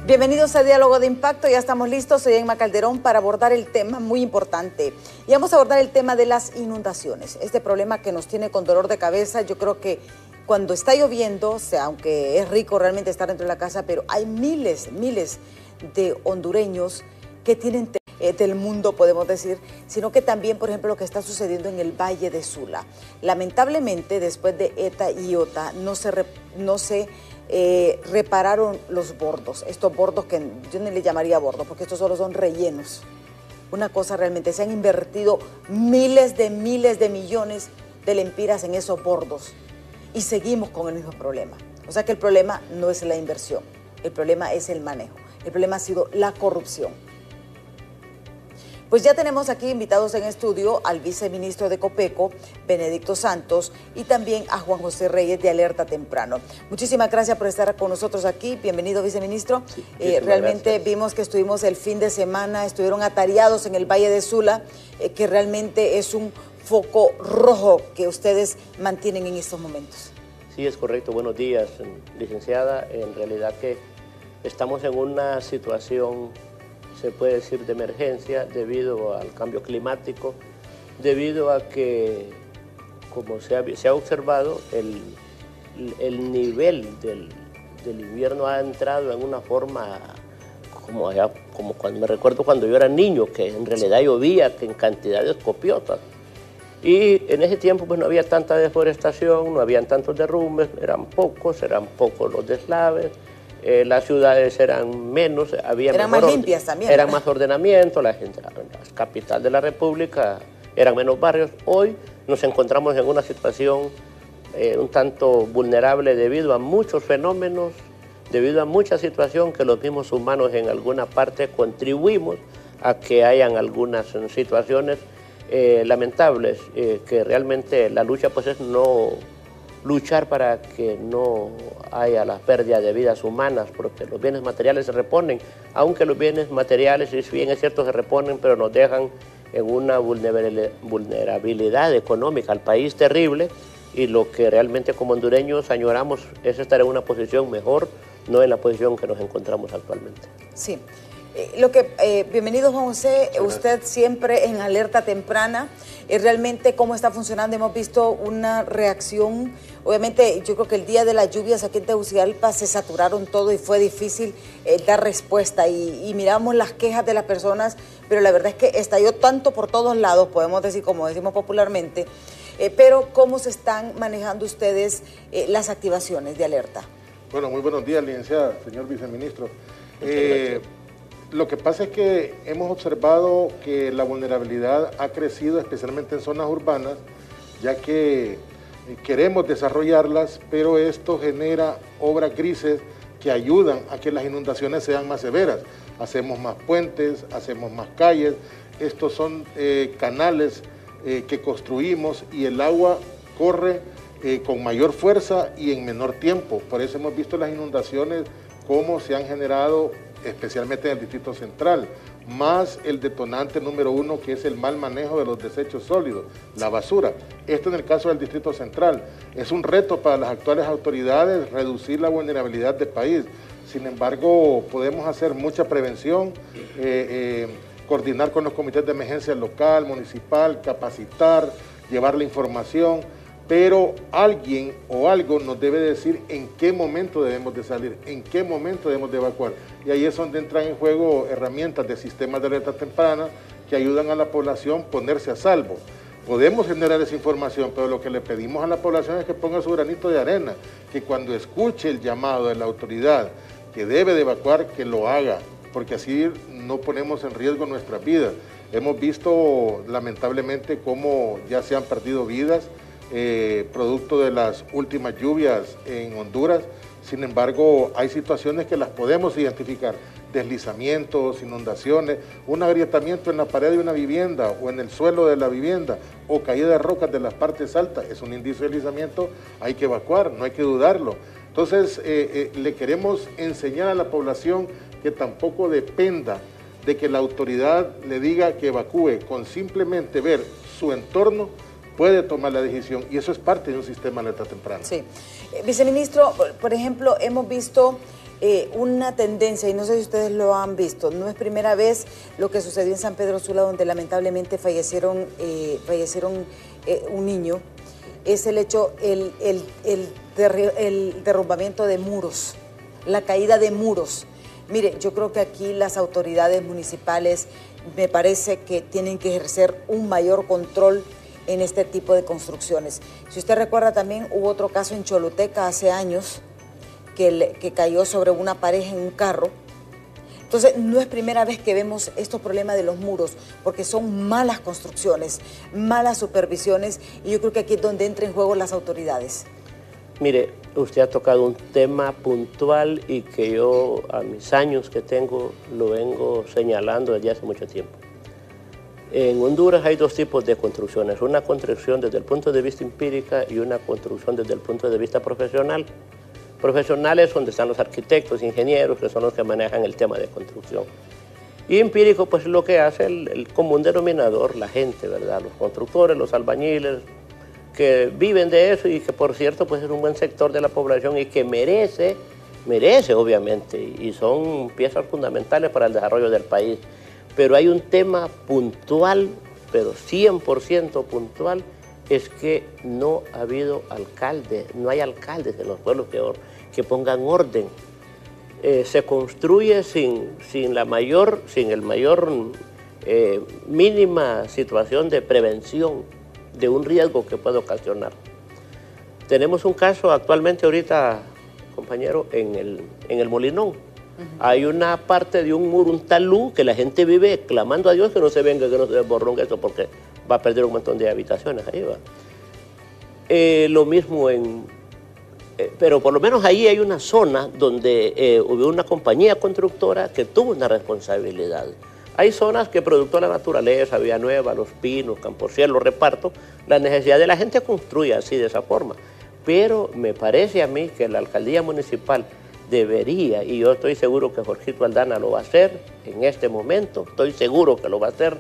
Bienvenidos a Diálogo de Impacto, ya estamos listos, soy Emma Calderón para abordar el tema muy importante. Y vamos a abordar el tema de las inundaciones, este problema que nos tiene con dolor de cabeza. Yo creo que cuando está lloviendo, o sea, aunque es rico realmente estar dentro de la casa, pero hay miles de hondureños que tienen del mundo, podemos decir, sino que también, por ejemplo, lo que está sucediendo en el Valle de Sula. Lamentablemente, después de ETA y IOTA, no se repararon los bordos, estos bordos que yo no le llamaría bordos, porque estos solo son rellenos. Una cosa realmente, se han invertido miles de millones de lempiras en esos bordos y seguimos con el mismo problema. O sea que el problema no es la inversión, el problema es el manejo, el problema ha sido la corrupción. Pues ya tenemos aquí invitados en estudio al viceministro de Copeco, Benedicto Santos, y también a Juan José Reyes de Alerta Temprano. Muchísimas gracias por estar con nosotros aquí. Bienvenido, viceministro. Sí, realmente gracias. Vimos que estuvimos el fin de semana, estuvieron atareados en el Valle de Sula, que realmente es un foco rojo que ustedes mantienen en estos momentos. Sí, es correcto. Buenos días, licenciada. En realidad que estamos en una situación, se puede decir, de emergencia debido al cambio climático, debido a que, como se ha observado, el nivel del invierno ha entrado en una forma como cuando me recuerdo cuando yo era niño, que en realidad llovía en cantidades copiosas. Y en ese tiempo pues no había tanta deforestación, no habían tantos derrumbes, eran pocos los deslaves. Las ciudades eran menos, eran más limpias también. Eran más ordenamiento, la capital de la República eran menos barrios. Hoy nos encontramos en una situación un tanto vulnerable debido a muchos fenómenos, debido a mucha situación que los mismos humanos en alguna parte contribuimos a que hayan algunas situaciones lamentables, que realmente la lucha pues es no luchar para que no haya la pérdida de vidas humanas, porque los bienes materiales se reponen, aunque los bienes materiales, si bien es cierto, se reponen, pero nos dejan en una vulnerabilidad económica al país terrible, y lo que realmente como hondureños añoramos es estar en una posición mejor, no en la posición que nos encontramos actualmente. Sí. Bienvenido, Juan José, usted siempre en alerta temprana, realmente cómo está funcionando. Hemos visto una reacción, obviamente yo creo que el día de las lluvias aquí en Tegucigalpa se saturaron todo y fue difícil dar respuesta y miramos las quejas de las personas, pero la verdad es que estalló tanto por todos lados, podemos decir, como decimos popularmente, pero ¿cómo se están manejando ustedes las activaciones de alerta? Bueno, muy buenos días, licenciada, señor viceministro. Lo que pasa es que hemos observado que la vulnerabilidad ha crecido especialmente en zonas urbanas, ya que queremos desarrollarlas, pero esto genera obras grises que ayudan a que las inundaciones sean más severas. Hacemos más puentes, hacemos más calles, estos son canales que construimos y el agua corre con mayor fuerza y en menor tiempo. Por eso hemos visto las inundaciones cómo se han generado especialmente en el Distrito Central, más el detonante número uno, que es el mal manejo de los desechos sólidos, la basura. Esto en el caso del Distrito Central. Es un reto para las actuales autoridades reducir la vulnerabilidad del país. Sin embargo, podemos hacer mucha prevención, coordinar con los comités de emergencia local, municipal, capacitar, llevar la información, pero alguien o algo nos debe decir en qué momento debemos de salir, en qué momento debemos de evacuar. Y ahí es donde entran en juego herramientas de sistemas de alerta temprana que ayudan a la población a ponerse a salvo. Podemos generar esa información, pero lo que le pedimos a la población es que ponga su granito de arena, que cuando escuche el llamado de la autoridad que debe de evacuar, que lo haga, porque así no ponemos en riesgo nuestras vidas. Hemos visto lamentablemente cómo ya se han perdido vidas, producto de las últimas lluvias en Honduras. Sin embargo, hay situaciones que las podemos identificar, deslizamientos, inundaciones, un agrietamiento en la pared de una vivienda o en el suelo de la vivienda o caída de rocas de las partes altas, es un indicio de deslizamiento, hay que evacuar, no hay que dudarlo. Entonces, le queremos enseñar a la población que tampoco dependa de que la autoridad le diga que evacúe, con simplemente ver su entorno puede tomar la decisión, y eso es parte de un sistema de alerta temprana. Sí. Viceministro, por ejemplo, hemos visto una tendencia, y no sé si ustedes lo han visto, no es primera vez lo que sucedió en San Pedro Sula, donde lamentablemente fallecieron un niño, es el hecho, el derrumbamiento de muros, la caída de muros. Mire, yo creo que aquí las autoridades municipales me parece que tienen que ejercer un mayor control en este tipo de construcciones. Si usted recuerda, también hubo otro caso en Choluteca hace años que cayó sobre una pareja en un carro. Entonces, no es primera vez que vemos estos problemas de los muros, porque son malas construcciones, malas supervisiones, y yo creo que aquí es donde entran en juego las autoridades. Mire, usted ha tocado un tema puntual y que yo, a mis años que tengo, lo vengo señalando desde hace mucho tiempo. En Honduras hay dos tipos de construcciones, una construcción desde el punto de vista empírica y una construcción desde el punto de vista profesional. Profesionales donde están los arquitectos, ingenieros, que son los que manejan el tema de construcción. Y empírico, pues lo que hace el común denominador, la gente, ¿verdad? Los constructores, los albañiles, que viven de eso y que, por cierto, pues es un buen sector de la población y que merece obviamente, y son piezas fundamentales para el desarrollo del país. Pero hay un tema puntual, pero 100% puntual, es que no ha habido alcaldes, no hay alcaldes en los pueblos que pongan orden. Se construye sin el mayor mínima situación de prevención de un riesgo que puede ocasionar. Tenemos un caso actualmente ahorita, compañero, en el Molinón. Hay una parte de un muro, un talud, que la gente vive clamando a Dios que no se venga, que no se desborrongue esto, porque va a perder un montón de habitaciones ahí, va. Lo mismo pero por lo menos ahí hay una zona donde hubo una compañía constructora que tuvo una responsabilidad. Hay zonas que producto de la naturaleza, Villanueva, Los Pinos, Camposiel, Reparto, la necesidad de la gente construye así, de esa forma. Pero me parece a mí que la alcaldía municipal debería, y yo estoy seguro que Jorgito Aldana lo va a hacer en este momento, estoy seguro que lo va a hacer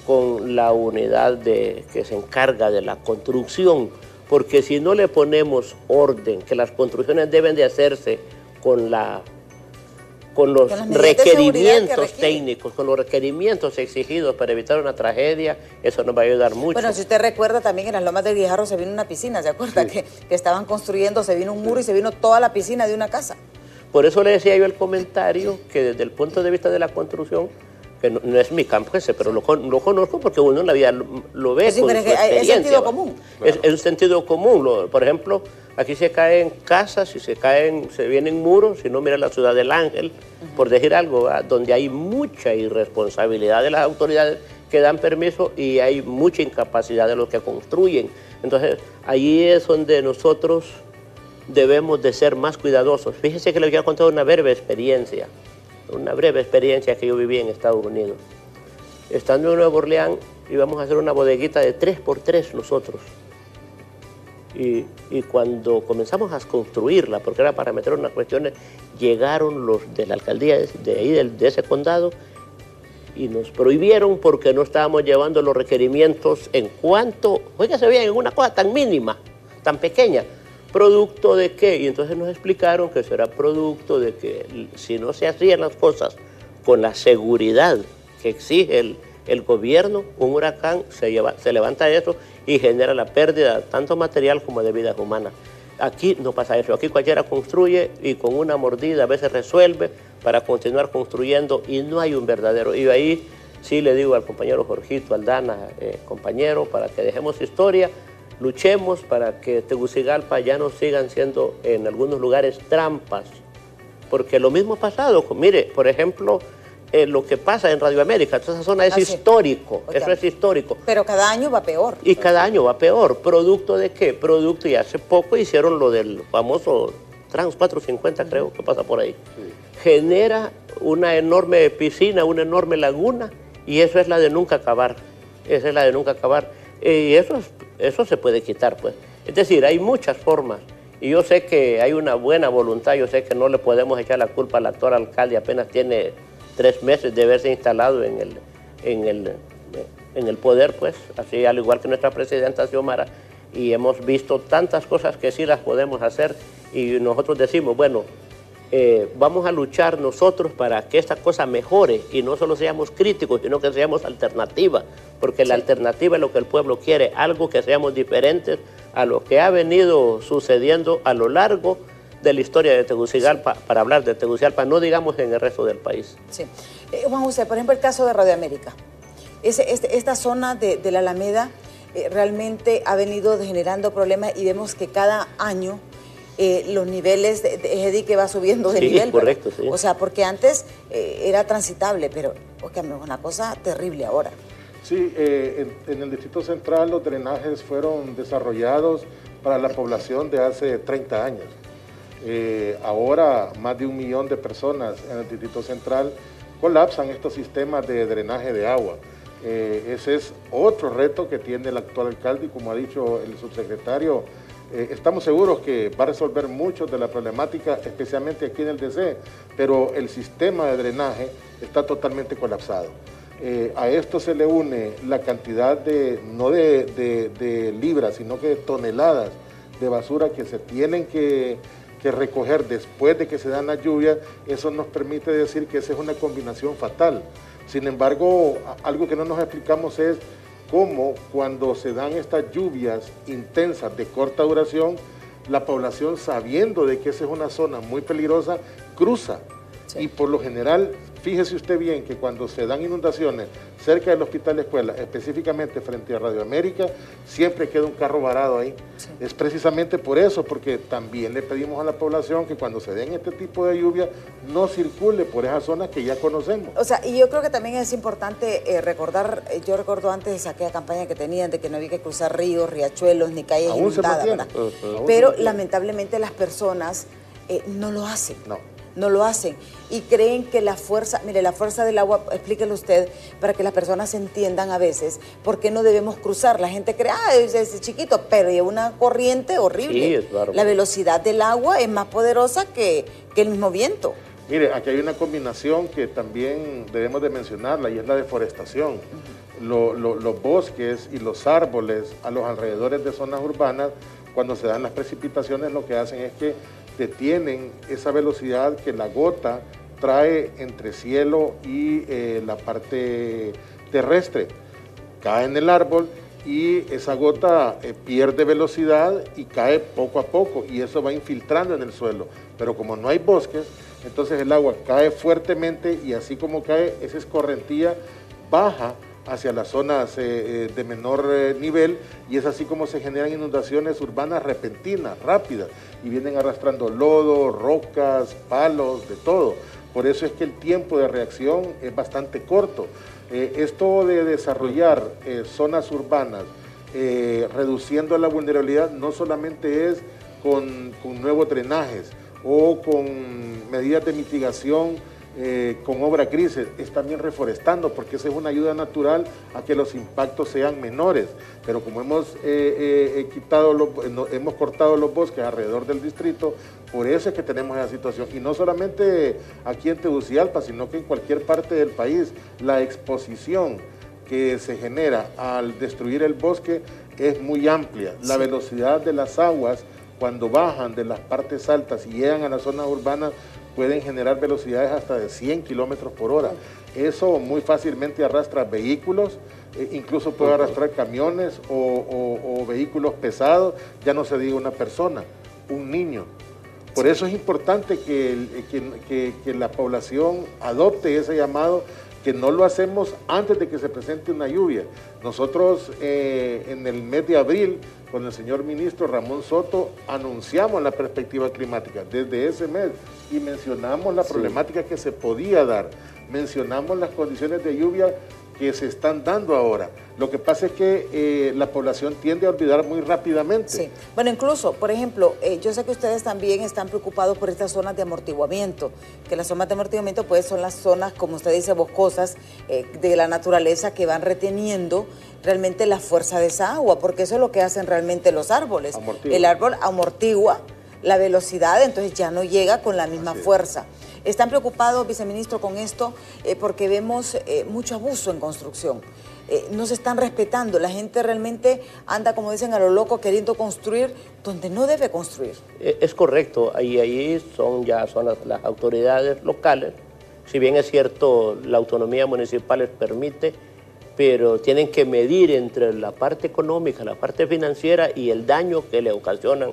con la unidad que se encarga de la construcción, porque si no le ponemos orden, que las construcciones deben de hacerse con los requerimientos técnicos, con los requerimientos exigidos para evitar una tragedia, eso nos va a ayudar mucho. Bueno, si usted recuerda, también en las Lomas del Guijarro se vino una piscina, ¿se acuerda? Sí. Que estaban construyendo, se vino un muro y se vino toda la piscina de una casa. Por eso le decía yo el comentario que desde el punto de vista de la construcción, que no es mi campo ese, pero lo conozco porque uno en la vida lo ve. Sí, con pero es sentido común. Es un sentido común. Por ejemplo, aquí se caen casas y se vienen muros, si no mira la Ciudad del Ángel, por decir algo, ¿verdad? Donde hay mucha irresponsabilidad de las autoridades que dan permiso y hay mucha incapacidad de los que construyen. Entonces, ahí es donde nosotros debemos de ser más cuidadosos. Fíjese que les voy a contar una breve experiencia que yo viví en Estados Unidos. Estando en Nueva Orleans, íbamos a hacer una bodeguita de 3x3 nosotros. Y cuando comenzamos a construirla, porque era para meter unas cuestiones, llegaron los de la alcaldía de ese condado y nos prohibieron porque no estábamos llevando los requerimientos en cuanto, oiga, se veían en una cosa tan mínima, tan pequeña. ¿Producto de qué? Y entonces nos explicaron que eso era producto de que si no se hacían las cosas con la seguridad que exige el gobierno, un huracán se levanta eso y genera la pérdida tanto material como de vidas humanas. Aquí no pasa eso, aquí cualquiera construye y con una mordida a veces resuelve para continuar construyendo y no hay un verdadero. Y ahí sí le digo al compañero Jorgito Aldana, compañero, para que dejemos historia, luchemos para que Tegucigalpa ya no sigan siendo en algunos lugares trampas, porque lo mismo ha pasado. Mire, por ejemplo, lo que pasa en Radio América, toda esa zona es histórico, eso es histórico. Pero cada año va peor. Y cada año va peor. ¿Producto de qué? Producto, y hace poco hicieron lo del famoso Trans 450, creo que pasa por ahí. Sí. Genera una enorme piscina, una enorme laguna, y eso es la de nunca acabar. Esa es la de nunca acabar. Y eso se puede quitar, pues. Es decir, hay muchas formas. Y yo sé que hay una buena voluntad, yo sé que no le podemos echar la culpa al actual alcalde, apenas tiene 3 meses de haberse instalado en el poder, pues, así al igual que nuestra presidenta Xiomara, y hemos visto tantas cosas que sí las podemos hacer, y nosotros decimos, bueno, vamos a luchar nosotros para que esta cosa mejore y no solo seamos críticos, sino que seamos alternativa, porque la alternativa es lo que el pueblo quiere, algo que seamos diferentes a lo que ha venido sucediendo a lo largo de la historia de Tegucigalpa, para hablar de Tegucigalpa, no digamos en el resto del país. Sí. Juan José, por ejemplo, el caso de Radio América. Esta zona de la Alameda realmente ha venido generando problemas y vemos que cada año los niveles de dique va subiendo de nivel. Correcto, sí. O sea, porque antes era transitable, pero es una cosa terrible ahora. Sí, en el Distrito Central los drenajes fueron desarrollados para la población de hace 30 años. Ahora más de 1 millón de personas en el Distrito Central colapsan estos sistemas de drenaje de agua. Ese es otro reto que tiene el actual alcalde y como ha dicho el subsecretario, estamos seguros que va a resolver mucho de la problemática, especialmente aquí en el DC, pero el sistema de drenaje está totalmente colapsado. A esto se le une la cantidad no de libras, sino que de toneladas de basura que se tienen que recoger después de que se dan las lluvias. Eso nos permite decir que esa es una combinación fatal. Sin embargo, algo que no nos explicamos es cómo cuando se dan estas lluvias intensas de corta duración, la población, sabiendo de que esa es una zona muy peligrosa, cruza. Sí. Y por lo general, fíjese usted bien que cuando se dan inundaciones cerca del Hospital de Escuela, específicamente frente a Radio América, siempre queda un carro varado ahí. Sí. Es precisamente por eso, porque también le pedimos a la población que cuando se den este tipo de lluvia, no circule por esas zonas que ya conocemos. O sea, y yo creo que también es importante recordar, yo recuerdo antes de aquella campaña que tenían de que no había que cruzar ríos, riachuelos, ni calles inundadas, ¿verdad? Pero lamentablemente las personas no lo hacen. No lo hacen y creen que la fuerza, mire, la fuerza del agua, explíquelo usted para que las personas entiendan a veces por qué no debemos cruzar. La gente cree, es chiquito, pero hay una corriente horrible. Sí, es claro. La velocidad del agua es más poderosa que el mismo viento. Mire, aquí hay una combinación que también debemos de mencionarla y es la deforestación. Los bosques y los árboles a los alrededores de zonas urbanas, cuando se dan las precipitaciones, lo que hacen es que detienen esa velocidad que la gota trae entre cielo y la parte terrestre. Cae en el árbol y esa gota pierde velocidad y cae poco a poco y eso va infiltrando en el suelo. Pero como no hay bosques, entonces el agua cae fuertemente y así como cae, esa escorrentía baja hacia las zonas de menor nivel y es así como se generan inundaciones urbanas repentinas, rápidas y vienen arrastrando lodo, rocas, palos, de todo. Por eso es que el tiempo de reacción es bastante corto. Esto de desarrollar zonas urbanas reduciendo la vulnerabilidad no solamente es con nuevos drenajes o con medidas de mitigación con obras grises, es también reforestando, porque esa es una ayuda natural a que los impactos sean menores. Pero como hemos cortado los bosques alrededor del distrito, por eso es que tenemos esa situación. Y no solamente aquí en Tegucigalpa, sino que en cualquier parte del país, la exposición que se genera al destruir el bosque es muy amplia. La velocidad de las aguas cuando bajan de las partes altas y llegan a las zonas urbanas pueden generar velocidades hasta de 100 kilómetros por hora. Eso muy fácilmente arrastra vehículos, incluso puede arrastrar camiones o vehículos pesados, ya no se diga una persona, un niño. Por eso es importante que la población adopte ese llamado, que no lo hacemos antes de que se presente una lluvia. Nosotros en el mes de abril, con el señor ministro Ramón Soto, anunciamos la perspectiva climática desde ese mes y mencionamos la problemática que se podía dar, mencionamos las condiciones de lluvia que se están dando ahora. Lo que pasa es que la población tiende a olvidar muy rápidamente. Sí. Bueno, incluso, por ejemplo, yo sé que ustedes también están preocupados por estas zonas de amortiguamiento, que las zonas de amortiguamiento pues son las zonas, como usted dice, boscosas de la naturaleza que van reteniendo realmente la fuerza de esa agua, porque eso es lo que hacen realmente los árboles. Amortigua. El árbol amortigua la velocidad, entonces ya no llega con la misma fuerza. ¿Están preocupados, viceministro, con esto? Porque vemos mucho abuso en construcción. no se están respetando. La gente realmente anda, como dicen, a lo loco queriendo construir donde no debe construir. Es correcto, ahí son las autoridades locales. Si bien es cierto, la autonomía municipal les permite, pero tienen que medir entre la parte económica, la parte financiera y el daño que le ocasionan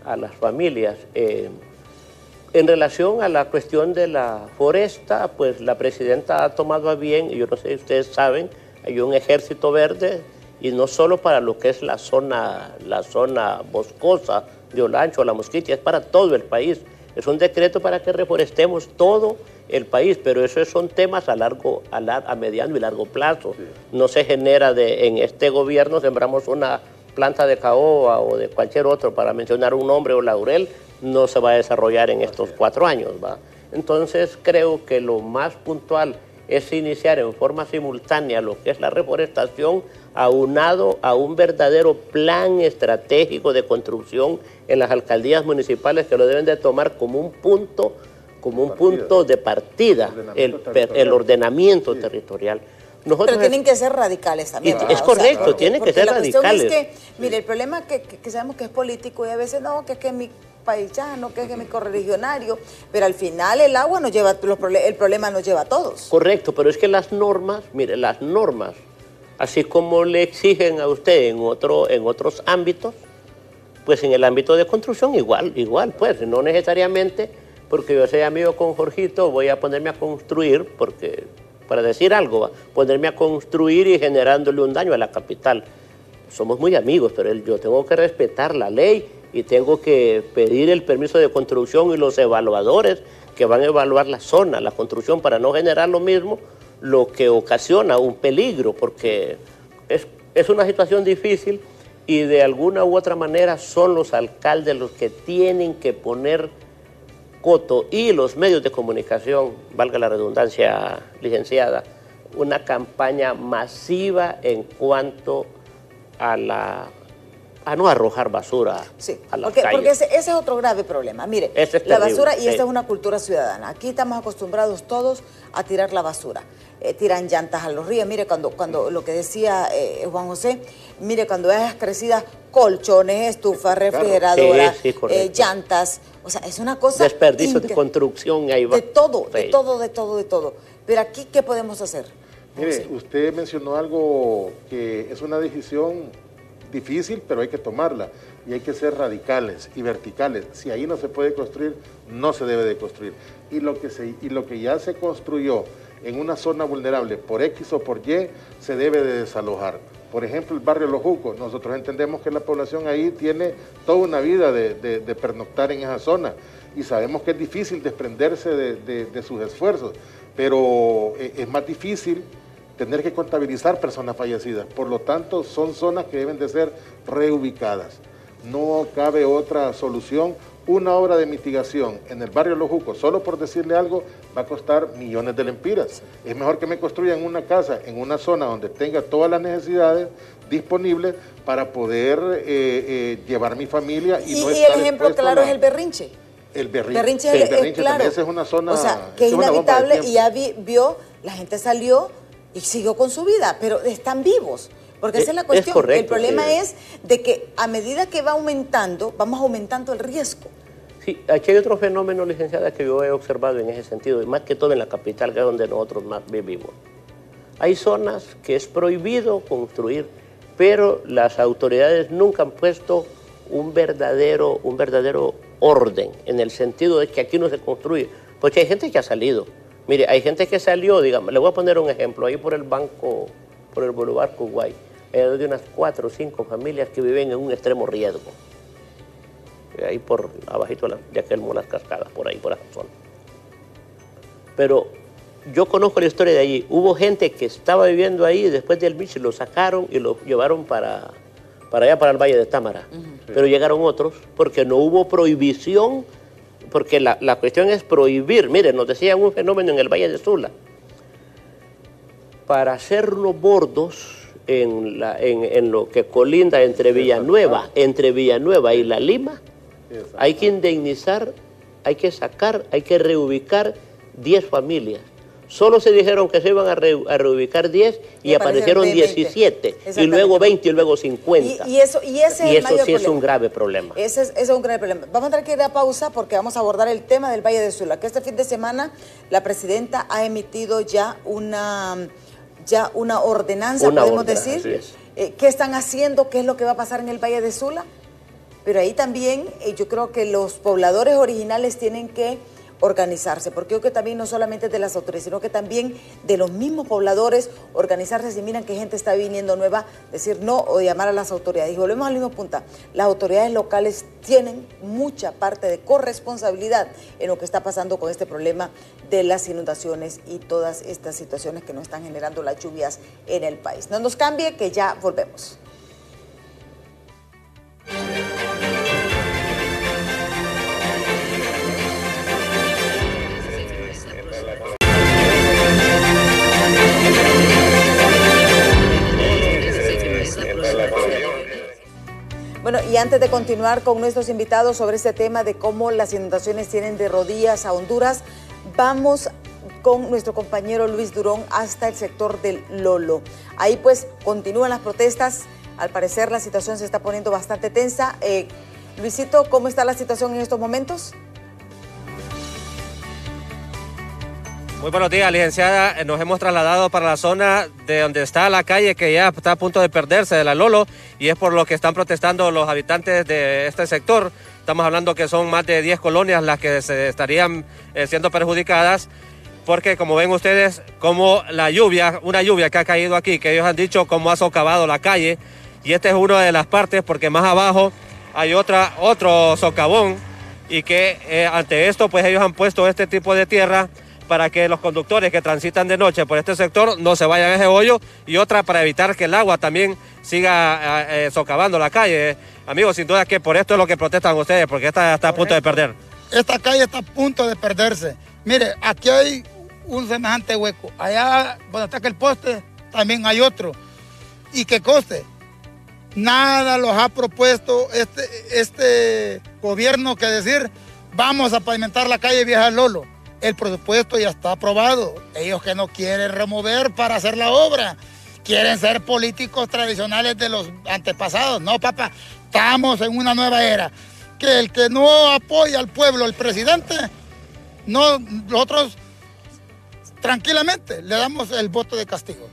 a las familias. En relación a la cuestión de la foresta, pues la presidenta ha tomado a bien, y yo no sé si ustedes saben, hay un ejército verde, y no solo para lo que es la zona boscosa de Olancho, La Mosquitia, es para todo el país. Es un decreto para que reforestemos todo el país, pero esos son temas a mediano y largo plazo. No se genera en este gobierno, sembramos una planta de caoba o de cualquier otro, para mencionar un nombre, o laurel, no se va a desarrollar en estos 4 años, ¿va? Entonces creo que lo más puntual es iniciar en forma simultánea lo que es la reforestación, aunado a un verdadero plan estratégico de construcción en las alcaldías municipales, que lo deben de tomar como un punto de partida, el ordenamiento territorial. Pero tienen que ser radicales también. Es correcto, tienen que ser radicales. Es que, mire, el problema es que sabemos que es político, y a veces no, que es mi paisano, que es mi correligionario, pero al final el agua nos lleva, el problema nos lleva a todos. Correcto, pero es que las normas, mire, las normas, así como le exigen a usted en otros ámbitos, pues en el ámbito de construcción igual, pues, no necesariamente porque yo sea amigo con Jorgito voy a ponerme a construir, porque, para decir algo, ponerme a construir y generándole un daño a la capital. Somos muy amigos, pero yo tengo que respetar la ley y tengo que pedir el permiso de construcción y los evaluadores que van a evaluar la zona, la construcción, para no generar lo mismo, lo que ocasiona un peligro, porque es una situación difícil, y de alguna u otra manera son los alcaldes los que tienen que poner coto, y los medios de comunicación, valga la redundancia, licenciada, una campaña masiva en cuanto a no arrojar basura a las calles. Porque ese es otro grave problema. Mire, la basura, y esta es una cultura ciudadana. Aquí estamos acostumbrados todos a tirar la basura. Tiran llantas a los ríos. Mire, cuando lo que decía Juan José, mire, cuando es crecidas, colchones, estufas, refrigeradoras, llantas. O sea, es una cosa... Desperdicio de construcción, ahí va. De todo. Pero aquí, ¿qué podemos hacer? Mire, usted mencionó algo que es una decisión difícil, pero hay que tomarla, y hay que ser radicales y verticales. Si ahí no se puede construir, no se debe de construir. Y lo que ya se construyó en una zona vulnerable por X o por Y, se debe de desalojar. Por ejemplo, el barrio Los Jucos, nosotros entendemos que la población ahí tiene toda una vida de pernoctar en esa zona, y sabemos que es difícil desprenderse de sus esfuerzos, pero es más difícil tener que contabilizar personas fallecidas. Por lo tanto, son zonas que deben de ser reubicadas. No cabe otra solución. Una obra de mitigación en el barrio Los Jucos, solo por decirle algo, va a costar millones de lempiras. Es mejor que me construyan una casa en una zona donde tenga todas las necesidades disponibles para poder llevar mi familia y no estar el ejemplo claro es el Berrinche. El Berrinche, es claro. También, esa es una zona, o sea, que es inhabitable, y ya vio, la gente salió y siguió con su vida, pero están vivos. Porque esa es la cuestión. Correcto, el problema es de que a medida que va aumentando, vamos aumentando el riesgo. Sí, aquí hay otro fenómeno, licenciada, que yo he observado en ese sentido, y más que todo en la capital, que es donde nosotros más vivimos. Hay zonas que es prohibido construir, pero las autoridades nunca han puesto un verdadero orden, en el sentido de que aquí no se construye. Porque hay gente que ha salido. Mire, hay gente que salió, digamos, le voy a poner un ejemplo, ahí por el banco, por el Boulevard Kuwait, hay de unas 4 o 5 familias que viven en un extremo riesgo. Ahí por abajito de aquel Las Cascadas, por ahí, por esa zona. Pero yo conozco la historia de allí. Hubo gente que estaba viviendo ahí, y después del Michi lo sacaron y lo llevaron para allá, para el Valle de Támara. Pero llegaron otros porque no hubo prohibición, porque la cuestión es prohibir. Miren, nos decían un fenómeno en el Valle de Sula. Para hacer los bordos en lo que colinda entre Villanueva y La Lima, hay que indemnizar, hay que sacar, hay que reubicar 10 familias. Solo se dijeron que se iban a reubicar 10 y aparecieron 17, y luego 20 y luego 50. Y ese sí es un grave problema. Ese es un grave problema. Vamos a tener que ir a pausa porque vamos a abordar el tema del Valle de Sula, que este fin de semana la presidenta ha emitido ya una ordenanza, podemos decir. ¿Qué están haciendo? ¿Qué es lo que va a pasar en el Valle de Sula? Pero ahí también yo creo que los pobladores originales tienen que organizarse, porque creo que también no solamente de las autoridades, sino que también de los mismos pobladores organizarse, si miran que gente está viniendo nueva, decir no o llamar a las autoridades. Y volvemos al mismo punto, las autoridades locales tienen mucha parte de corresponsabilidad en lo que está pasando con este problema de las inundaciones y todas estas situaciones que nos están generando las lluvias en el país. No nos cambie, que ya volvemos. Bueno, y antes de continuar con nuestros invitados sobre este tema de cómo las inundaciones tienen de rodillas a Honduras, vamos con nuestro compañero Luis Durón hasta el sector del Lolo. Ahí pues continúan las protestas, al parecer la situación se está poniendo bastante tensa. Luisito, ¿cómo está la situación en estos momentos? Muy buenos días, licenciada. Nos hemos trasladado para la zona de donde está la calle que ya está a punto de perderse, de la Lolo, y es por lo que están protestando los habitantes de este sector. Estamos hablando que son más de 10 colonias las que se estarían siendo perjudicadas, porque como ven ustedes, como una lluvia que ha caído aquí, que ellos han dicho cómo ha socavado la calle, y esta es una de las partes, porque más abajo hay otro socavón, y que ante esto pues ellos han puesto este tipo de tierra para que los conductores que transitan de noche por este sector no se vayan a ese hoyo, y otra para evitar que el agua también siga socavando la calle. Amigos, sin duda que por esto es lo que protestan ustedes, porque esta está a punto de perder. Esta calle está a punto de perderse. Mire, aquí hay un semejante hueco. Allá donde está aquel poste también hay otro. Y que conste, nada los ha propuesto este gobierno que decir vamos a pavimentar la calle Vieja Lolo. El presupuesto ya está aprobado. Ellos que no quieren remover para hacer la obra. Quieren ser políticos tradicionales de los antepasados. No, papá, estamos en una nueva era. Que el que no apoya al pueblo, el presidente, no, nosotros tranquilamente le damos el voto de castigo.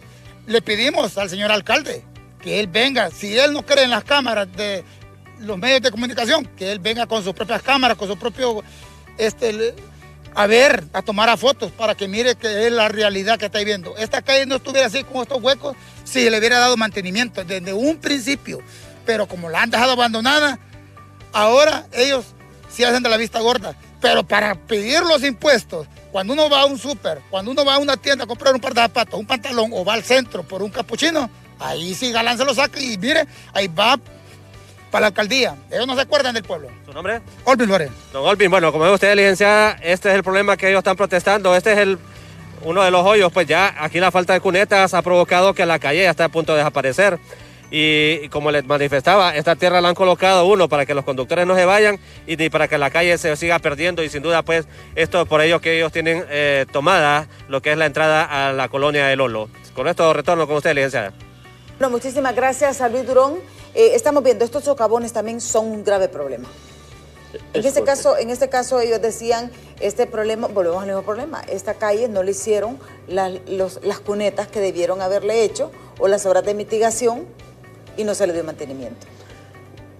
Le pedimos al señor alcalde que él venga. Si él no cree en las cámaras de los medios de comunicación, que él venga con sus propias cámaras, con su propio... a tomar fotos para que mire que es la realidad que está viendo. Esta calle no estuviera así con estos huecos si le hubiera dado mantenimiento desde un principio, pero como la han dejado abandonada, ahora ellos sí hacen de la vista gorda. Pero para pedir los impuestos, cuando uno va a un súper, cuando uno va a una tienda a comprar un par de zapatos, un pantalón, o va al centro por un capuchino, ahí sí Galán se lo saca y mire, ahí va para la alcaldía. Ellos no se acuerdan del pueblo. ¿Su nombre? Olvin Flores. Don Olvin, bueno, como ve usted, licenciada, este es el problema que ellos están protestando. Este es uno de los hoyos, pues ya aquí la falta de cunetas ha provocado que la calle ya está a punto de desaparecer. Y como les manifestaba, esta tierra la han colocado uno para que los conductores no se vayan y para que la calle se siga perdiendo, y sin duda pues esto es por ello que ellos tienen tomada lo que es la entrada a la colonia de Lolo. Con esto retorno con usted, licenciada. Bueno, muchísimas gracias a Luis Durón. Estamos viendo, estos socavones también son un grave problema. En este caso ellos decían, este problema, volvemos al mismo problema, esta calle no le hicieron las cunetas que debieron haberle hecho o las obras de mitigación y no se le dio mantenimiento.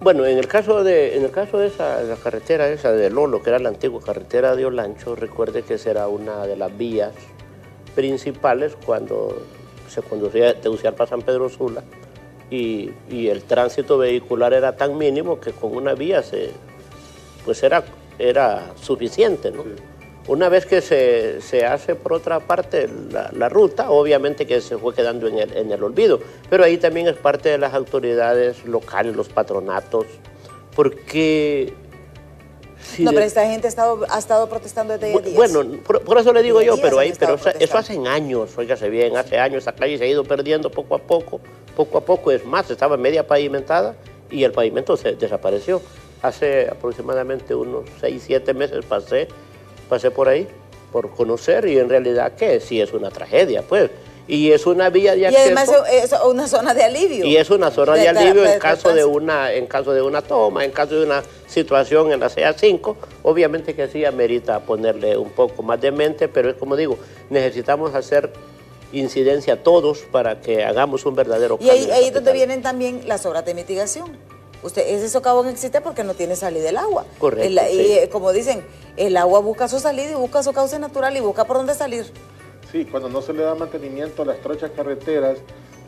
Bueno, en el caso de la carretera esa de Lolo, que era la antigua carretera de Olancho, recuerde que esa era una de las vías principales cuando se conducía de Uciar para San Pedro Sula, y el tránsito vehicular era tan mínimo que con una vía era suficiente, ¿no? Sí. Una vez que se hace por otra parte la ruta, obviamente que se fue quedando en el olvido, pero ahí también es parte de las autoridades locales, los patronatos, porque... pero esta gente ha estado protestando desde días. Bueno, por eso le digo yo, pero eso hace años, óigase bien, hace años esa calle se ha ido perdiendo poco a poco, es más, estaba media pavimentada y el pavimento se desapareció. Hace aproximadamente unos 6, 7 meses pasé por ahí por conocer, y en realidad que sí es una tragedia, pues. Y es una vía de acceso. Y además es una zona de alivio. Y es una zona de alivio en caso de una toma, en caso de una situación en la CA5. Obviamente que sí amerita ponerle un poco más de mente, pero es como digo, necesitamos hacer incidencia todos para que hagamos un verdadero cambio. Y ahí es donde vienen también las obras de mitigación. Ese socavón existe porque no tiene salida el agua. Correcto. Y como dicen, el agua busca su salida y busca su cauce natural y busca por dónde salir. Sí, cuando no se le da mantenimiento a las trochas carreteras,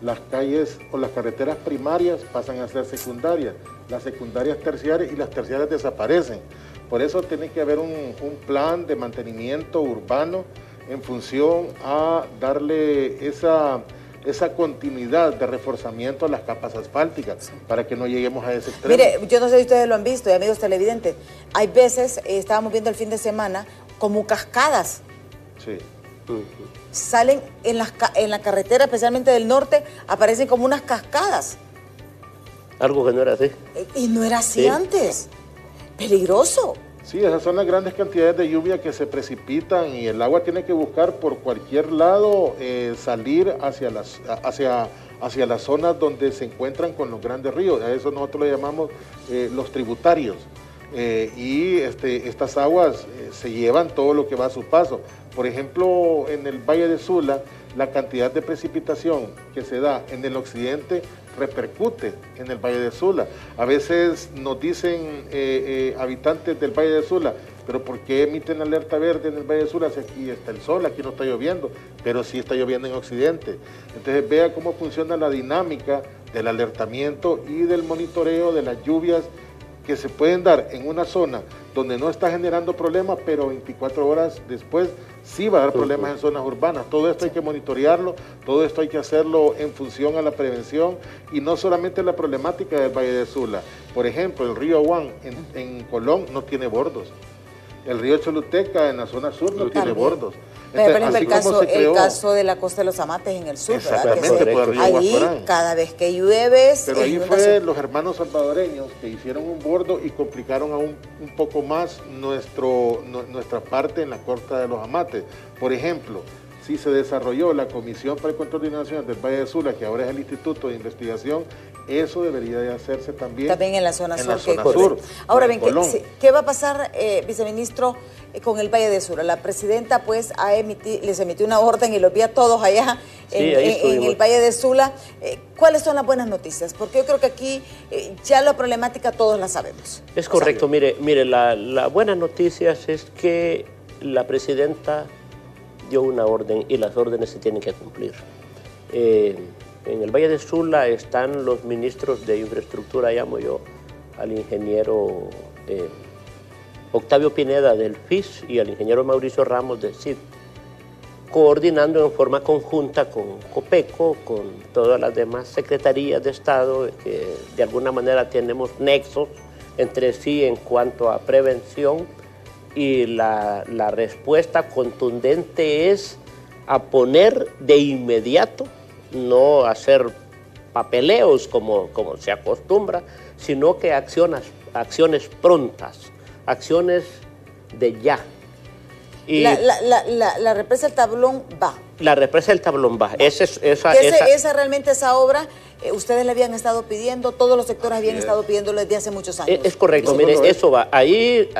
las calles o las carreteras primarias pasan a ser secundarias, las secundarias terciarias, y las terciarias desaparecen. Por eso tiene que haber un plan de mantenimiento urbano en función a darle esa continuidad de reforzamiento a las capas asfálticas para que no lleguemos a ese extremo. Mire, yo no sé si ustedes lo han visto, y amigos televidentes, hay veces, estábamos viendo el fin de semana, como cascadas. Sí. Salen en la carretera, especialmente del norte, aparecen como unas cascadas. Algo que no era así. Y no era así Sí. antes. Peligroso. Sí, esas son las grandes cantidades de lluvia que se precipitan y el agua tiene que buscar por cualquier lado salir hacia las zonas donde se encuentran con los grandes ríos. A eso nosotros le llamamos los tributarios. Estas aguas se llevan todo lo que va a su paso. Por ejemplo, en el Valle de Sula, la cantidad de precipitación que se da en el occidente repercute en el Valle de Sula. A veces nos dicen habitantes del Valle de Sula, pero ¿por qué emiten alerta verde en el Valle de Sula si aquí está el sol, aquí no está lloviendo? Pero sí está lloviendo en occidente. Entonces vea cómo funciona la dinámica del alertamiento y del monitoreo de las lluvias que se pueden dar en una zona donde no está generando problemas, pero 24 horas después sí va a dar problemas en zonas urbanas. Todo esto hay que monitorearlo, todo esto hay que hacerlo en función a la prevención y no solamente la problemática del Valle de Sula. Por ejemplo, el río Aguán en Colón no tiene bordos. El río Choluteca en la zona sur no tiene bordos. Pero Entonces, el caso de la costa de los Amates en el sur, exactamente, ¿verdad? por el río Ahí, Guaporán. cada vez que llueve... Pero ahí fue los hermanos salvadoreños que hicieron un bordo y complicaron aún un poco más nuestra parte en la costa de los Amates. Por ejemplo, si se desarrolló la Comisión para el Control de Inundaciones del Valle de Sula, que ahora es el Instituto de Investigación, eso debería de hacerse también en la zona sur. sur. Ahora bien, ¿qué va a pasar, viceministro, con el Valle de Sula? La presidenta pues les emitió una orden y los vi a todos allá en el Valle de Sula. ¿Cuáles son las buenas noticias? Porque yo creo que aquí ya la problemática todos la sabemos. Es correcto, mire, la buena noticia es que la presidenta dio una orden y las órdenes se tienen que cumplir. En el Valle de Sula están los ministros de infraestructura, llamo yo al ingeniero Octavio Pineda del FIS y al ingeniero Mauricio Ramos del CID, coordinando en forma conjunta con COPECO, con todas las demás secretarías de Estado, que de alguna manera tenemos nexos entre sí en cuanto a prevención, y la respuesta contundente es a poner de inmediato, no hacer papeleos como se acostumbra, sino que acciones prontas, acciones de ya. Y la represa del Tablón va. La represa del Tablón va. Esa obra, ustedes le habían estado pidiendo, todos los sectores habían estado pidiéndolo desde hace muchos años. Es correcto, mire, eso va. Ahí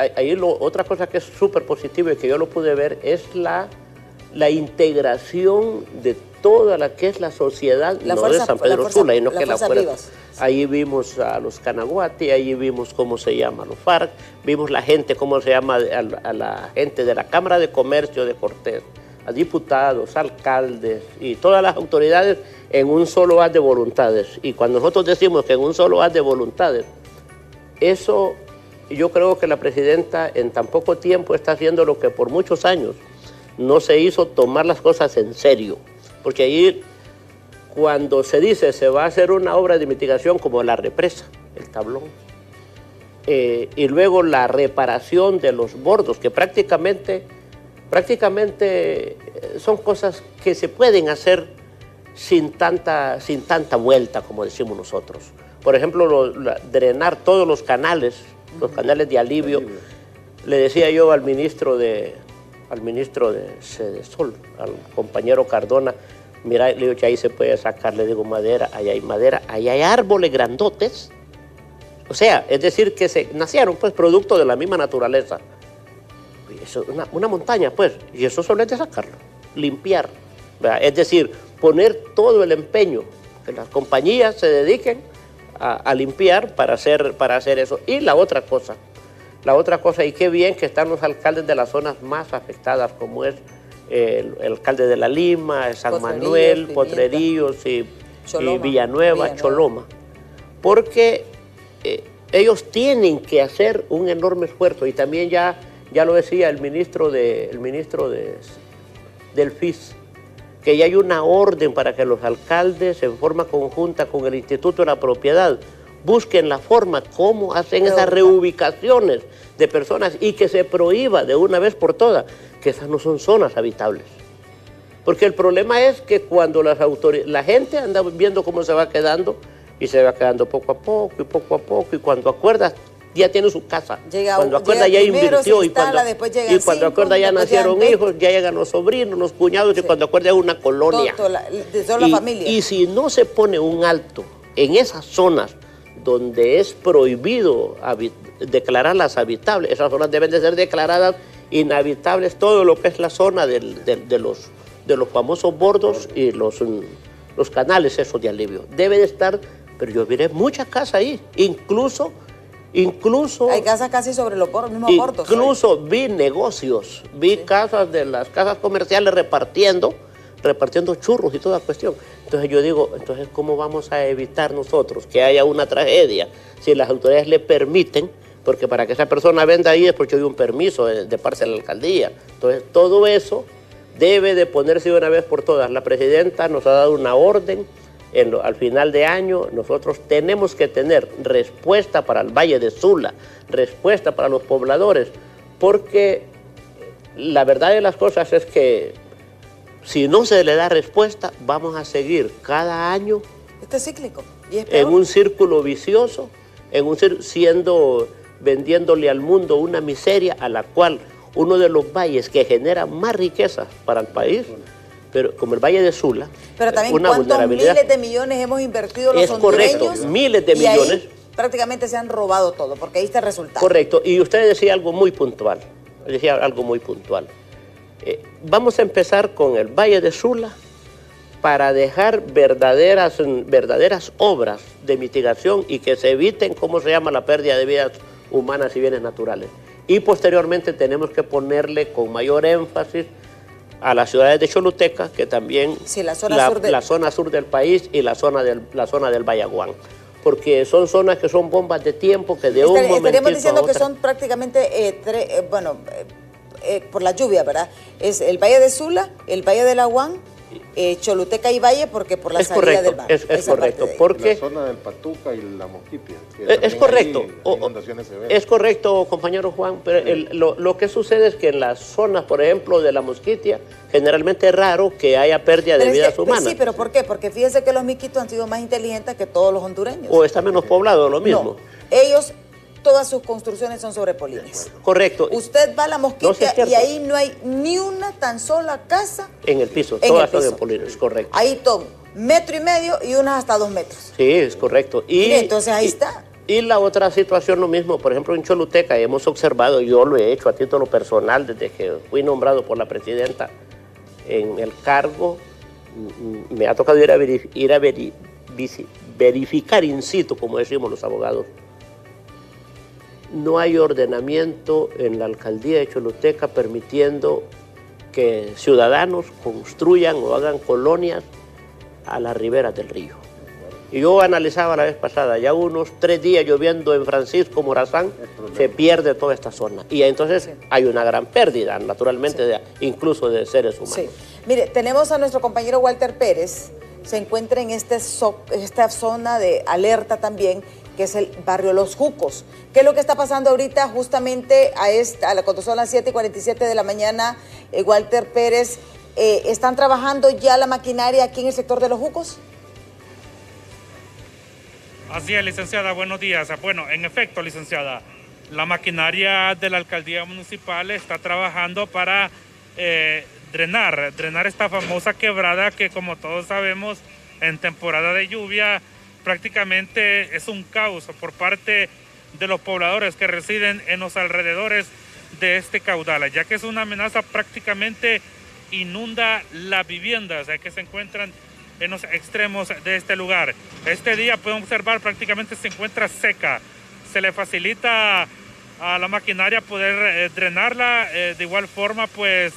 otra cosa que es súper positiva y que yo lo pude ver es la integración de toda la que es la sociedad, no de San Pedro Sula, sino que la fuerza. Ahí vimos a los Canaguati, ahí vimos cómo se llama los FARC, vimos la gente, cómo se llama a la gente de la Cámara de Comercio de Cortés, a diputados, alcaldes y todas las autoridades en un solo haz de voluntades. Y cuando nosotros decimos que en un solo haz de voluntades, eso yo creo que la presidenta en tan poco tiempo está haciendo lo que por muchos años no se hizo, tomar las cosas en serio. Porque ahí, cuando se dice se va a hacer una obra de mitigación como la represa, el Tablón, y luego la reparación de los bordos, que prácticamente son cosas que se pueden hacer sin tanta vuelta, como decimos nosotros. Por ejemplo, drenar todos los canales de alivio. Le decía yo al ministro al ministro de Sedesol, al compañero Cardona, mira, le digo que ahí se puede sacar, le digo, madera, ahí hay árboles grandotes. O sea, es decir, que se nacieron, pues, producto de la misma naturaleza. Eso, una montaña, pues, y eso solo es de sacarlo, limpiar, ¿verdad? Es decir, poner todo el empeño, que las compañías se dediquen a limpiar para hacer eso. Y la otra cosa, y qué bien que están los alcaldes de las zonas más afectadas, como es el alcalde de La Lima, San Manuel, Potrerillos y Villanueva, Choloma, porque ellos tienen que hacer un enorme esfuerzo, y también ya lo decía el ministro del FIS, que ya hay una orden para que los alcaldes, en forma conjunta con el Instituto de la Propiedad, busquen la forma cómo hacen esas reubicaciones de personas y que se prohíba de una vez por todas que esas no son zonas habitables. Porque el problema es que cuando la gente anda viendo cómo se va quedando, y se va quedando poco a poco, y cuando acuerdas, ya tiene su casa. Cuando acuerda ya invirtió, y cuando acuerda ya nacieron hijos, ya llegan los sobrinos, los cuñados, y cuando acuerda es una colonia. La familia. Y si no se pone un alto en esas zonas donde es prohibido declararlas habitables, esas zonas deben de ser declaradas inhabitables, todo lo que es la zona de los famosos bordos y los canales esos de alivio. Debe de estar, pero yo miré muchas casas ahí, incluso hay casas casi sobre los mismos bordos. Incluso vi negocios, casas de las casas comerciales repartiendo churros y toda cuestión. Entonces yo digo, entonces ¿cómo vamos a evitar nosotros que haya una tragedia si las autoridades le permiten? Porque para que esa persona venda ahí es porque hay un permiso de parte de la alcaldía. Entonces todo eso debe de ponerse de una vez por todas. La presidenta nos ha dado una orden. Al final de año nosotros tenemos que tener respuesta para el Valle de Sula, respuesta para los pobladores, porque la verdad de las cosas es que si no se le da respuesta, vamos a seguir cada año este cíclico, y es en un círculo vicioso, vendiéndole al mundo una miseria a la cual uno de los valles que genera más riqueza para el país, pero como el Valle de Sula, pero también cuántos miles de millones hemos invertido los hondureños. Correcto, miles de millones. Ahí prácticamente se han robado todo, porque ahí está el resultado. Correcto, y usted decía algo muy puntual, vamos a empezar con el Valle de Sula para dejar verdaderas obras de mitigación y que se eviten, la pérdida de vidas humanas y bienes naturales. Y posteriormente tenemos que ponerle con mayor énfasis a las ciudades de Choluteca, que también la zona sur del país y la zona del Bayaguán, porque son zonas que son bombas de tiempo que de un momento estaríamos diciendo que son prácticamente por la lluvia, ¿verdad? Es el Valle de Sula, el Valle del Aguán, Choluteca y Valle, porque por la salida del mar. Es correcto, porque la zona del Patuca y la Mosquitia. Es correcto, es correcto, compañero Juan, pero lo que sucede es que en las zonas, por ejemplo, de la Mosquitia, generalmente es raro que haya pérdida de vidas humanas. Sí, pero ¿por qué? Porque fíjese que los miquitos han sido más inteligentes que todos los hondureños. O está menos poblado, lo mismo. No, ellos, todas sus construcciones son sobre polines. Correcto. Usted va a la Mosquitia y ahí no hay ni una tan sola casa en el piso, todas son de polines, correcto. Ahí todo, 1,5 metros y unas hasta 2 metros. Sí, es correcto. Mire, entonces ahí está. Y la otra situación, lo mismo, por ejemplo, en Choluteca hemos observado, yo lo he hecho a título personal desde que fui nombrado por la presidenta en el cargo, me ha tocado ir a verificar in situ, como decimos los abogados. No hay ordenamiento en la alcaldía de Choluteca permitiendo que ciudadanos construyan o hagan colonias a las riberas del río. Y yo analizaba la vez pasada, ya unos 3 días lloviendo en Francisco Morazán, se pierde toda esta zona. Y entonces hay una gran pérdida, naturalmente, incluso de seres humanos. Sí. Mire, tenemos a nuestro compañero Walter Pérez, se encuentra en esta zona de alerta también, que es el barrio Los Jucos. ¿Qué es lo que está pasando ahorita justamente cuando son las 7:47 de la mañana? Walter Pérez, ¿están trabajando ya la maquinaria aquí en el sector de Los Jucos? Así es, licenciada, buenos días. Bueno, en efecto, licenciada, la maquinaria de la alcaldía municipal está trabajando para drenar esta famosa quebrada que, como todos sabemos, en temporada de lluvia prácticamente es un caos por parte de los pobladores que residen en los alrededores de este caudal, ya que es una amenaza, prácticamente inunda las viviendas que se encuentran en los extremos de este lugar. Este día pueden observar prácticamente se encuentra seca, se le facilita a la maquinaria poder drenarla, de igual forma pues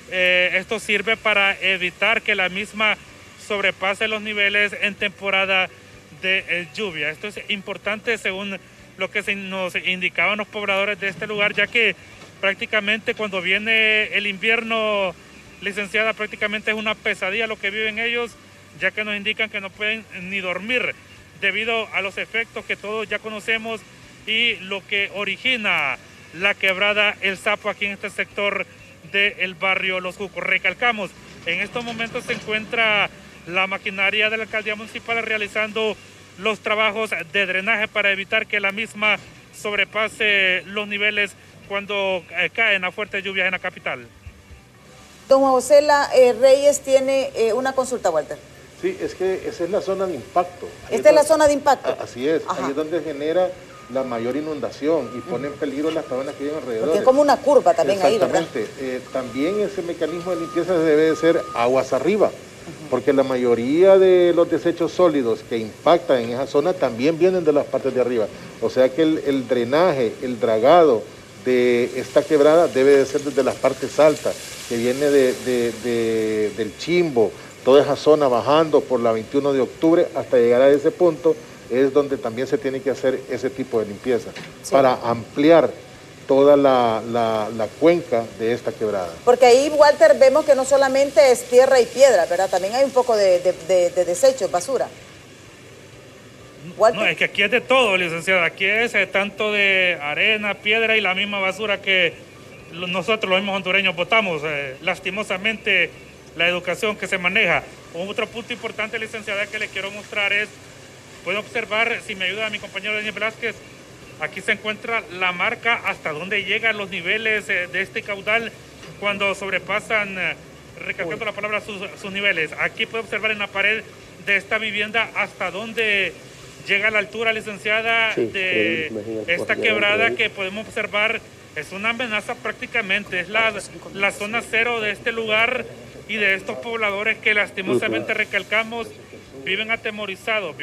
esto sirve para evitar que la misma sobrepase los niveles en temporada de lluvia. Esto es importante según lo que nos indicaban los pobladores de este lugar, ya que prácticamente cuando viene el invierno, licenciada, prácticamente es una pesadilla lo que viven ellos, ya que nos indican que no pueden ni dormir debido a los efectos que todos ya conocemos y lo que origina la quebrada El Sapo aquí en este sector del barrio Los Jucos. Recalcamos, en estos momentos se encuentra la maquinaria de la alcaldía municipal realizando los trabajos de drenaje para evitar que la misma sobrepase los niveles cuando caen a fuertes lluvias en la capital. Don José Reyes tiene una consulta, Walter. Sí, es que esa es la zona de impacto. Esta es la zona de impacto. Así es, Ajá. ahí es donde genera la mayor inundación y pone en peligro las personas que viven alrededor. Porque es como una curva también ahí, ¿verdad? Exactamente. También ese mecanismo de limpieza debe de ser aguas arriba, porque la mayoría de los desechos sólidos que impactan en esa zona también vienen de las partes de arriba. O sea que el drenaje, el dragado de esta quebrada debe de ser desde las partes altas, que viene del Chimbo, toda esa zona bajando por la 21 de octubre hasta llegar a ese punto, es donde también se tiene que hacer ese tipo de limpieza, sí, para ampliar toda la cuenca de esta quebrada. Porque ahí, Walter, vemos que no solamente es tierra y piedra, ¿verdad? También hay un poco de desechos, basura. Walter. No, es que aquí es de todo, licenciada. Aquí es tanto de arena, piedra y la misma basura que nosotros los mismos hondureños botamos. Lastimosamente, la educación que se maneja. Otro punto importante, licenciada, que le quiero mostrar es, puede observar, si me ayuda mi compañero Daniel Velázquez, aquí se encuentra la marca hasta dónde llegan los niveles de este caudal cuando sobrepasan, recalcando la palabra, sus niveles. Aquí puede observar en la pared de esta vivienda hasta dónde llega la altura, licenciada, sí, de esta quebrada que podemos observar. Es una amenaza prácticamente, es la zona cero de este lugar y de estos pobladores que lastimosamente recalcamos viven atemorizados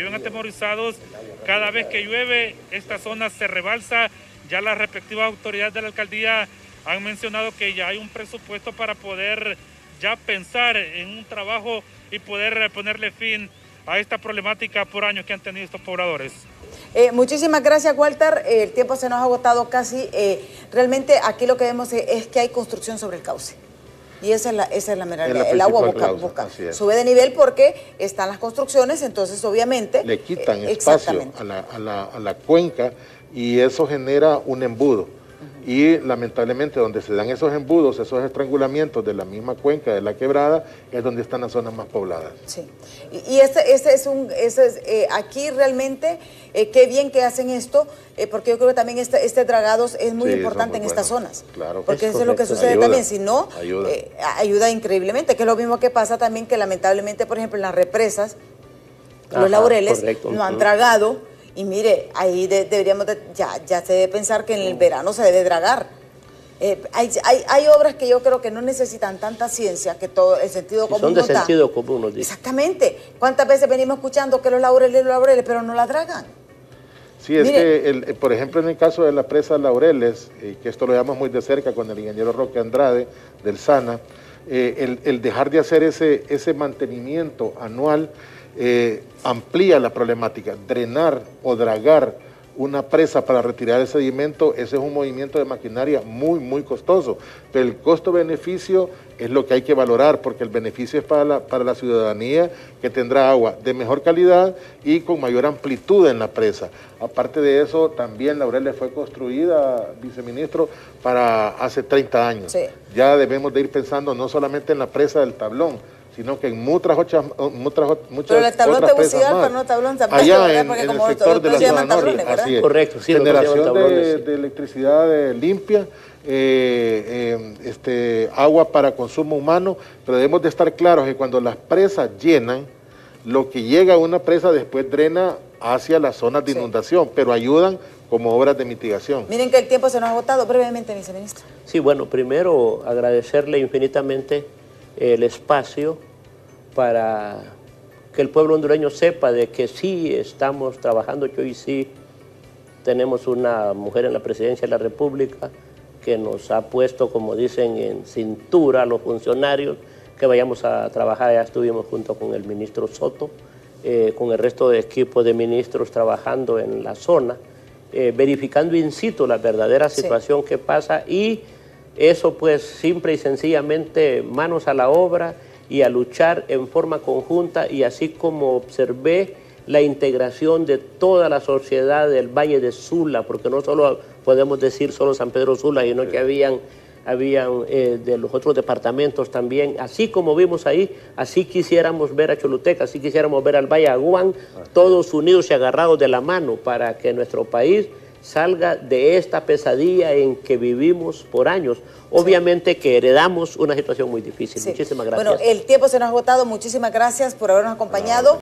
cada vez que llueve. Esta zona se rebalsa. Ya las respectivas autoridades de la alcaldía han mencionado que ya hay un presupuesto para poder ya pensar en un trabajo y poder ponerle fin a esta problemática por años que han tenido estos pobladores. Muchísimas gracias, Walter. El tiempo se nos ha agotado casi. Realmente aquí lo que vemos es que hay construcción sobre el cauce. Y esa es la mera realidad. El agua busca sube de nivel porque están las construcciones, entonces obviamente le quitan espacio a la cuenca y eso genera un embudo. Y lamentablemente donde se dan esos embudos, esos estrangulamientos de la misma cuenca de la quebrada, es donde están las zonas más pobladas. Sí, y aquí realmente, qué bien que hacen esto, porque yo creo que también este dragados es muy importante en estas zonas. Claro. Porque eso es lo que sucede también, si no, ayuda increíblemente, que es lo mismo que pasa también que lamentablemente, por ejemplo, en las represas, los laureles no han dragado. Y mire, ahí deberíamos, ya se debe pensar que en el verano se debe dragar. Hay obras que yo creo que no necesitan tanta ciencia, que todo el sentido común son de sentido común, nos dice. Exactamente. ¿Cuántas veces venimos escuchando que los laureles, pero no la dragan? Sí, es que, por ejemplo, en el caso de la presa Laureles, que esto lo llevamos muy de cerca con el ingeniero Roque Andrade, del SANA, el dejar de hacer ese mantenimiento anual, amplía la problemática. Drenar o dragar una presa para retirar el sedimento, ese es un movimiento de maquinaria muy, muy costoso. Pero el costo-beneficio es lo que hay que valorar, porque el beneficio es para la ciudadanía, que tendrá agua de mejor calidad y con mayor amplitud en la presa. Aparte de eso, también Laureles fue construida, viceministro, para hace 30 años. Sí. Ya debemos de ir pensando no solamente en la presa del Tablón, sino que en muchas Pero el tablón otras de Tegucigalpa, más. no tablón San Allá Pedro, en porque el como sector de la se llaman zona norte, tablones, ¿verdad? así es. Correcto, sí, Generación tablones, de electricidad limpia, agua para consumo humano, pero debemos de estar claros que cuando las presas llenan, lo que llega a una presa después drena hacia las zonas de inundación, pero ayudan como obras de mitigación. Miren que el tiempo se nos ha agotado. Brevemente, viceministro. Sí, bueno, primero agradecerle infinitamente el espacio para que el pueblo hondureño sepa de que sí estamos trabajando, que hoy sí tenemos una mujer en la presidencia de la República que nos ha puesto, como dicen, en cintura a los funcionarios, que vayamos a trabajar. Ya estuvimos junto con el ministro Soto, con el resto de equipos de ministros trabajando en la zona, verificando in situ la verdadera situación que pasa, y eso pues simple y sencillamente manos a la obra y a luchar en forma conjunta, y así como observé la integración de toda la sociedad del Valle de Sula, porque no solo podemos decir solo San Pedro Sula, sino que habían de los otros departamentos también, así como vimos ahí, así quisiéramos ver a Choluteca, así quisiéramos ver al Valle Aguán, todos unidos y agarrados de la mano para que nuestro país salga de esta pesadilla en que vivimos por años. Obviamente que heredamos una situación muy difícil. Muchísimas gracias. Bueno, el tiempo se nos ha agotado. Muchísimas gracias por habernos acompañado.